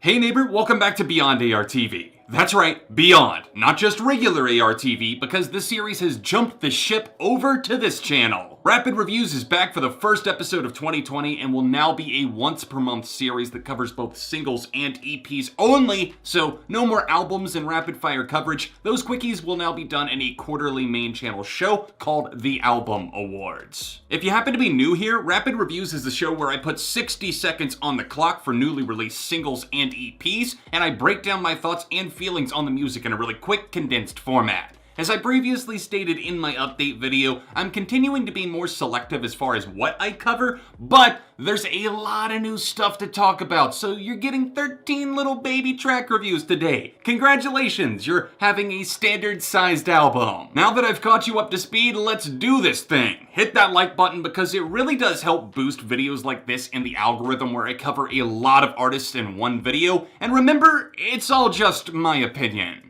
Hey neighbor, welcome back to Beyond ARTV. That's right, Beyond, not just regular ARTV, because this series has jumped the ship over to this channel. Rapid Reviews is back for the first episode of 2020 and will now be a once per month series that covers both singles and EPs only, so no more albums and rapid fire coverage. Those quickies will now be done in a quarterly main channel show called The Album Awards. If you happen to be new here, Rapid Reviews is the show where I put 60 seconds on the clock for newly released singles and EPs, and I break down my thoughts and feelings on the music in a really quick, condensed format. As I previously stated in my update video, I'm continuing to be more selective as far as what I cover, but there's a lot of new stuff to talk about, so you're getting 13 little baby track reviews today. Congratulations, you're having a standard-sized album. Now that I've caught you up to speed, let's do this thing. Hit that like button because it really does help boost videos like this in the algorithm where I cover a lot of artists in one video, and remember, it's all just my opinion.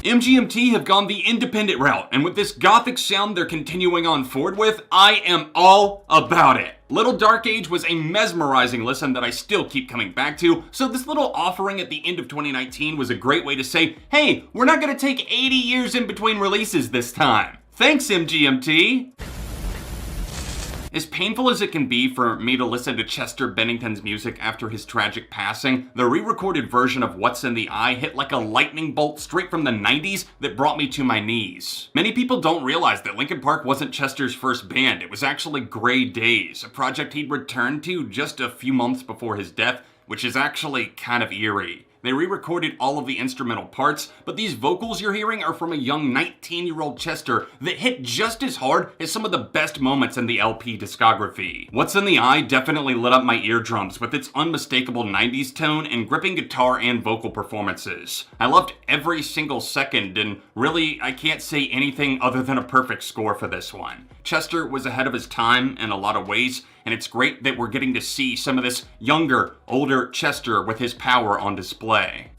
MGMT have gone the independent route, and with this gothic sound they're continuing on forward with, I am all about it. Little Dark Age was a mesmerizing listen that I still keep coming back to, so this little offering at the end of 2019 was a great way to say, hey, we're not gonna take 80 years in between releases this time. Thanks, MGMT! As painful as it can be for me to listen to Chester Bennington's music after his tragic passing, the re-recorded version of What's in the Eye hit like a lightning bolt straight from the 90s that brought me to my knees. Many people don't realize that Linkin Park wasn't Chester's first band, it was actually Grey Daze, a project he'd returned to just a few months before his death, which is actually kind of eerie. They re-recorded all of the instrumental parts, but these vocals you're hearing are from a young 19-year-old Chester that hit just as hard as some of the best moments in the LP discography. What's in the Eye definitely lit up my eardrums with its unmistakable 90s tone and gripping guitar and vocal performances. I loved every single second, and really, I can't say anything other than a perfect score for this one. Chester was ahead of his time in a lot of ways, and it's great that we're getting to see some of this younger, older Chester with his power on display.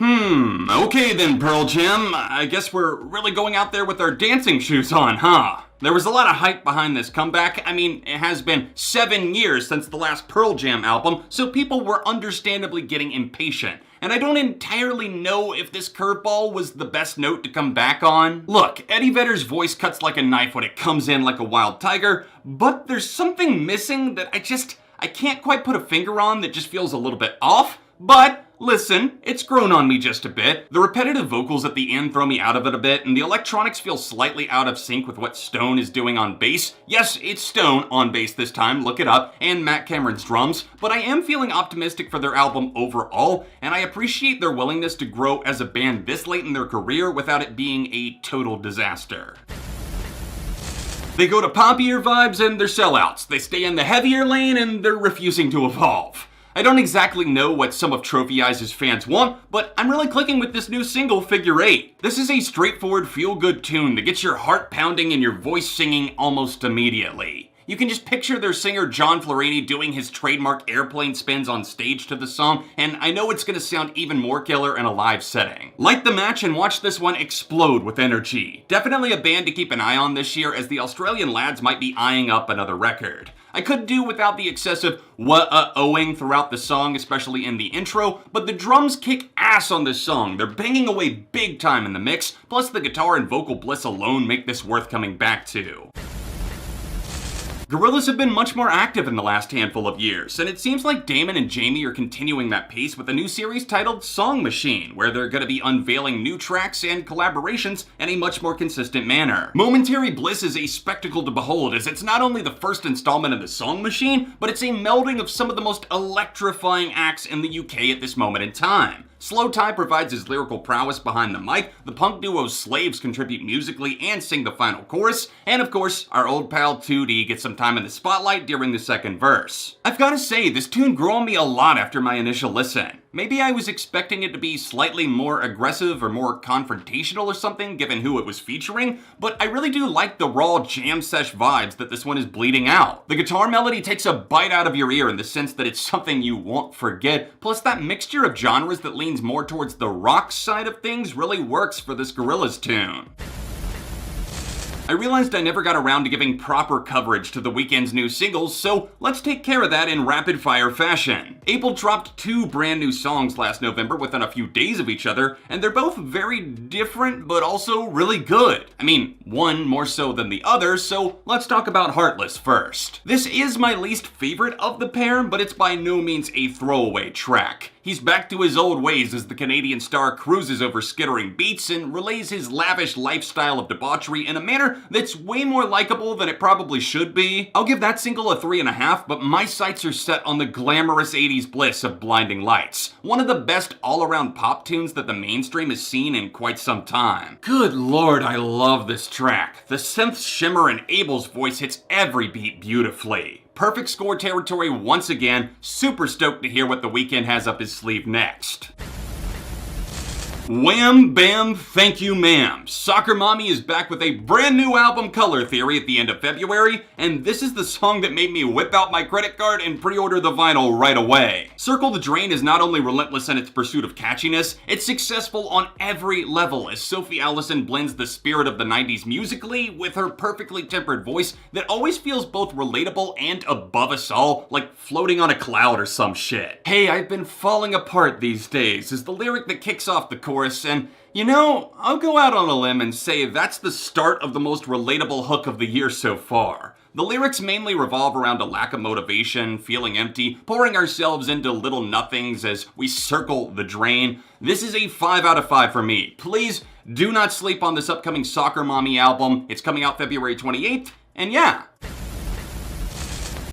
Okay then, Pearl Jam. I guess we're really going out there with our dancing shoes on, huh? There was a lot of hype behind this comeback. I mean, it has been 7 years since the last Pearl Jam album, so people were understandably getting impatient. And I don't entirely know if this curveball was the best note to come back on. Look, Eddie Vedder's voice cuts like a knife when it comes in like a wild tiger, but there's something missing that I can't quite put a finger on that just feels a little bit off, but listen, it's grown on me just a bit. The repetitive vocals at the end throw me out of it a bit, and the electronics feel slightly out of sync with what Stone is doing on bass. Yes, it's Stone on bass this time, look it up, and Matt Cameron's drums, but I am feeling optimistic for their album overall, and I appreciate their willingness to grow as a band this late in their career without it being a total disaster. They go to poppier vibes and they're sellouts. They stay in the heavier lane and they're refusing to evolve. I don't exactly know what some of Trophy Eyes' fans want, but I'm really clicking with this new single, Figure 8. This is a straightforward, feel-good tune that gets your heart pounding and your voice singing almost immediately. You can just picture their singer John Florini doing his trademark airplane spins on stage to the song, and I know it's gonna sound even more killer in a live setting. Light the match and watch this one explode with energy. Definitely a band to keep an eye on this year, as the Australian lads might be eyeing up another record. I could do without the excessive owing throughout the song, especially in the intro, but the drums kick ass on this song. They're banging away big time in the mix, plus the guitar and vocal bliss alone make this worth coming back to. Gorillaz have been much more active in the last handful of years, and it seems like Damon and Jamie are continuing that pace with a new series titled Song Machine, where they're going to be unveiling new tracks and collaborations in a much more consistent manner. Momentary Bliss is a spectacle to behold, as it's not only the first installment of the Song Machine, but it's a melding of some of the most electrifying acts in the UK at this moment in time. SLOWTHAI provides his lyrical prowess behind the mic, the punk duo Slaves contribute musically and sing the final chorus, and of course, our old pal 2D gets some time in the spotlight during the second verse. I've gotta say, this tune grew on me a lot after my initial listen. Maybe I was expecting it to be slightly more aggressive or more confrontational or something, given who it was featuring, but I really do like the raw jam sesh vibes that this one is bleeding out. The guitar melody takes a bite out of your ear in the sense that it's something you won't forget, plus that mixture of genres that leans more towards the rock side of things really works for this Gorillaz tune. I realized I never got around to giving proper coverage to The Weeknd's new singles, so let's take care of that in rapid-fire fashion. Abel dropped 2 brand new songs last November within a few days of each other, and they're both very different but also really good. I mean, one more so than the other, so let's talk about Heartless first. This is my least favorite of the pair, but it's by no means a throwaway track. He's back to his old ways as the Canadian star cruises over skittering beats and relays his lavish lifestyle of debauchery in a manner that's way more likable than it probably should be. I'll give that single a 3.5, but my sights are set on the glamorous 80s bliss of Blinding Lights, one of the best all-around pop tunes that the mainstream has seen in quite some time. Good lord, I love this track. The synth shimmer in Abel's voice hits every beat beautifully. Perfect score territory once again. Super stoked to hear what The Weeknd has up his sleeve next. Wham bam thank you ma'am. Soccer Mommy is back with a brand new album, Color Theory, at the end of February, and this is the song that made me whip out my credit card and pre-order the vinyl right away. Circle the Drain is not only relentless in its pursuit of catchiness, it's successful on every level as Sophie Allison blends the spirit of the 90s musically with her perfectly tempered voice that always feels both relatable and above us all, like floating on a cloud or some shit. Hey, I've been falling apart these days is the lyric that kicks off the chorus. And, you know, I'll go out on a limb and say that's the start of the most relatable hook of the year so far. The lyrics mainly revolve around a lack of motivation, feeling empty, pouring ourselves into little nothings as we circle the drain. This is a 5 out of 5 for me. Please do not sleep on this upcoming Soccer Mommy album. It's coming out February 28th, and yeah.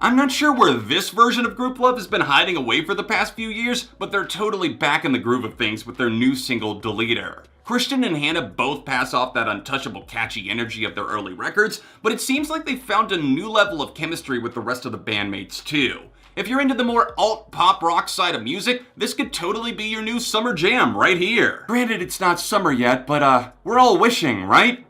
I'm not sure where this version of GROUPLOVE has been hiding away for the past few years, but they're totally back in the groove of things with their new single, Deleter. Christian and Hannah both pass off that untouchable catchy energy of their early records, but it seems like they've found a new level of chemistry with the rest of the bandmates too. If you're into the more alt-pop rock side of music, this could totally be your new summer jam right here. Granted, it's not summer yet, but we're all wishing, right?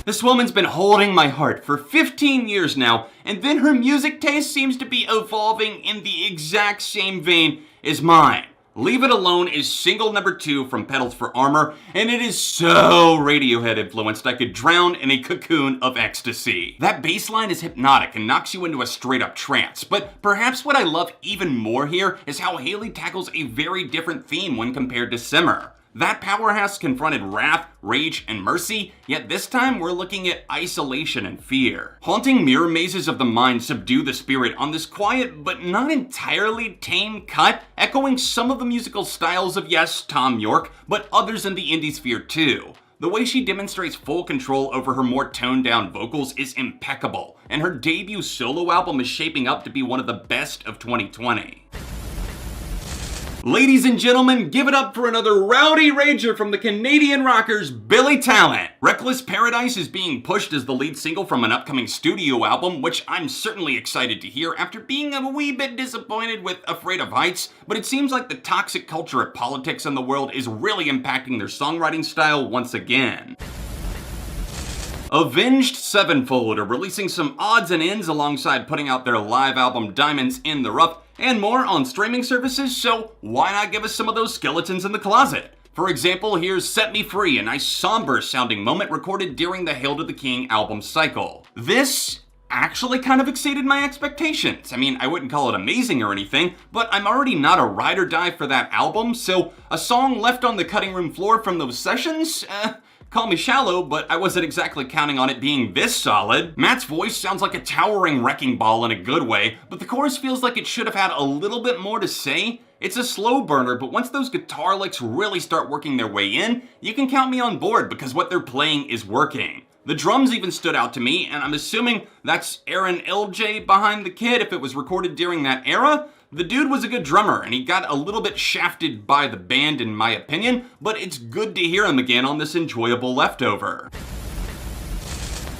This woman's been holding my heart for 15 years now, and then her music taste seems to be evolving in the exact same vein as mine. Leave It Alone is single number 2 from Pedals for Armor, and it is so Radiohead influenced I could drown in a cocoon of ecstasy. That bass line is hypnotic and knocks you into a straight up trance, but perhaps what I love even more here is how Hayley tackles a very different theme when compared to Simmer. That powerhouse confronted wrath, rage, and mercy, yet this time we're looking at isolation and fear. Haunting mirror mazes of the mind subdue the spirit on this quiet but not entirely tame cut, echoing some of the musical styles of, yes, Thom Yorke, but others in the indie sphere too. The way she demonstrates full control over her more toned-down vocals is impeccable, and her debut solo album is shaping up to be one of the best of 2020. Ladies and gentlemen, give it up for another rowdy rager from the Canadian rockers, Billy Talent. Reckless Paradise is being pushed as the lead single from an upcoming studio album, which I'm certainly excited to hear after being a wee bit disappointed with Afraid of Heights, but it seems like the toxic culture of politics in the world is really impacting their songwriting style once again. Avenged Sevenfold are releasing some odds and ends alongside putting out their live album Diamonds in the Rough and more on streaming services, so why not give us some of those skeletons in the closet? For example, here's Set Me Free, a nice somber sounding moment recorded during the Hail to the King album cycle. This actually kind of exceeded my expectations. I mean, I wouldn't call it amazing or anything, but I'm already not a ride or die for that album, so a song left on the cutting room floor from those sessions? Call me shallow, but I wasn't exactly counting on it being this solid. Matt's voice sounds like a towering wrecking ball in a good way, but the chorus feels like it should have had a little bit more to say. It's a slow burner, but once those guitar licks really start working their way in, you can count me on board because what they're playing is working. The drums even stood out to me, and I'm assuming that's Aaron LJ behind the kid if it was recorded during that era. The dude was a good drummer, and he got a little bit shafted by the band in my opinion, but it's good to hear him again on this enjoyable leftover.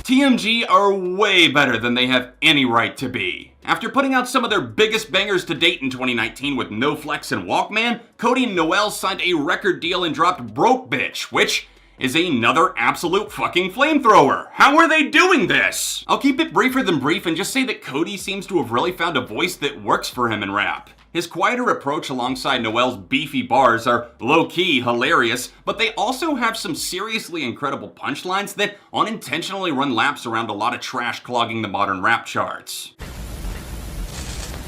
TMG are way better than they have any right to be. After putting out some of their biggest bangers to date in 2019 with No Flex and Walkman, Cody and Noel signed a record deal and dropped Broke Bitch, which is another absolute fucking flamethrower. How are they doing this? I'll keep it briefer than brief and just say that Cody seems to have really found a voice that works for him in rap. His quieter approach alongside Noel's beefy bars are low-key hilarious, but they also have some seriously incredible punchlines that unintentionally run laps around a lot of trash clogging the modern rap charts.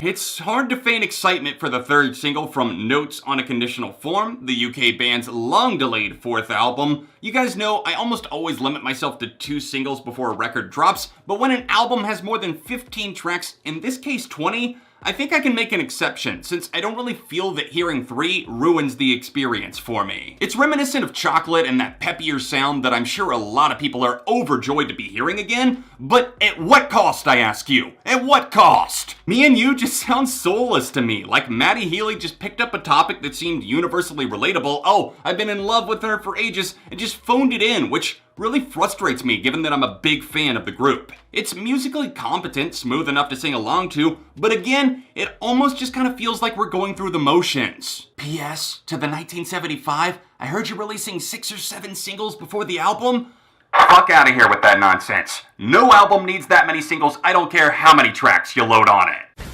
It's hard to feign excitement for the third single from Notes on a Conditional Form, the UK band's long-delayed fourth album. You guys know I almost always limit myself to 2 singles before a record drops, but when an album has more than 15 tracks, in this case 20, I think I can make an exception, since I don't really feel that hearing 3 ruins the experience for me. It's reminiscent of Chocolate and that peppier sound that I'm sure a lot of people are overjoyed to be hearing again, but at what cost, I ask you? At what cost? Me and You just sounds soulless to me, like Maddie Healy just picked up a topic that seemed universally relatable, oh, I've been in love with her for ages, and just phoned it in, which really frustrates me given that I'm a big fan of the group. It's musically competent, smooth enough to sing along to, but again, it almost just kind of feels like we're going through the motions. P.S. To the 1975, I heard you're releasing 6 or 7 singles before the album? Fuck out of here with that nonsense. No album needs that many singles, I don't care how many tracks you load on it.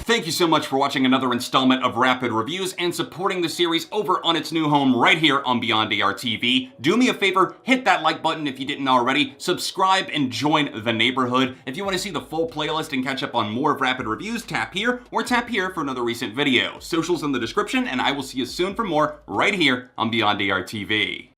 Thank you so much for watching another installment of Rapid Reviews and supporting the series over on its new home right here on Beyond ARTV. Do me a favor, hit that like button if you didn't already, subscribe and join the neighborhood. If you want to see the full playlist and catch up on more of Rapid Reviews, tap here or tap here for another recent video. Socials in the description, and I will see you soon for more right here on Beyond ARTV.